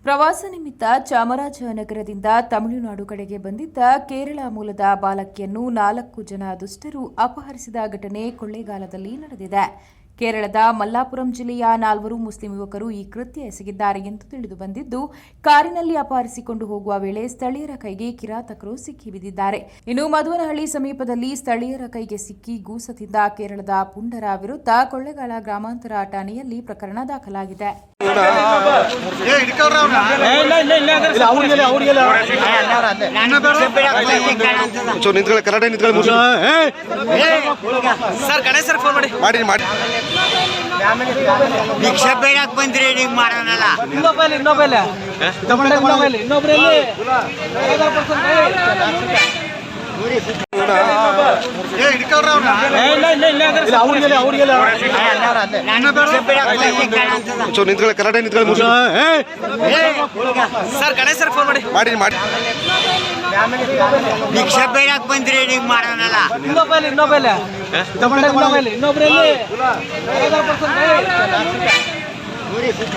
ಪ್ರವಾಸ ನಿಮಿತ್ತ ಚಾಮರಾಜನಗರದಿಂದ ತಮಿಳುನಾಡು ಕಡೆಗೆ ಬಂದಿದ್ದ ಕೇರಳ ಮೂಲದ ಬಾಲಕಿಯನ್ನು 4 ಜನ ದುಷ್ಟರು ಅಪಹರಿಸಿದ ಘಟನೆ ಕೊಳ್ಳೇಗಾಲದಲ್ಲಿ ನಡೆದಿದೆ. ಕೇರಳದ ಮಲ್ಲಾಪುರಂ ಜಿಲ್ಲೆಯ 4 ಮುಸ್ಲಿಂ ಯುವಕರು ಈ ಕೃತ್ಯ ಎಸಗಿದ್ದಾರೆ ಎಂದು ತಿಳಿದು ಬಂದಿದ್ದು, ಕಾರಿನಲ್ಲಿ ಅಪಹರಿಸಿಕೊಂಡು ಹೋಗುವ ವೇಳೆ ಸ್ಥಳೀಯರ ಕೈಗೆ ಕಿರಾತಕರು ಸಿಕ್ಕಿಬಿದ್ದಿದ್ದಾರೆ. ಇನ್ನು ಮಧುವನಹಳ್ಳಿ ಸಮೀಪದಲ್ಲಿ ಸ್ಥಳೀಯರ ಕೈಗೆ ಸಿಕ್ಕಿ ಗೂಸತಿದ್ದ ಕೇರಳದ ಪುಂಡರ ವಿರುದ್ಧ ಕೊಳ್ಳೇಗಾಲ ಗ್ರಾಮಾಂತರ ಠಾಣೆಯಲ್ಲಿ ಪ್ರಕರಣ ದಾಖಲಾಗಿದೆ. ಭಿಕ್ಷೆ ಬೇಡಕ್ ಬಂದ್ರಿ ಹಿಂಗ್ ಮಾಡೋಣಲ್ಲ. ಭಿಕ್ಷೆ ಬೇಡಕ್ ಬಂದ್ರಿ ಹಿಂಗ್ ಮಾಡೋಣಲ್ಲ.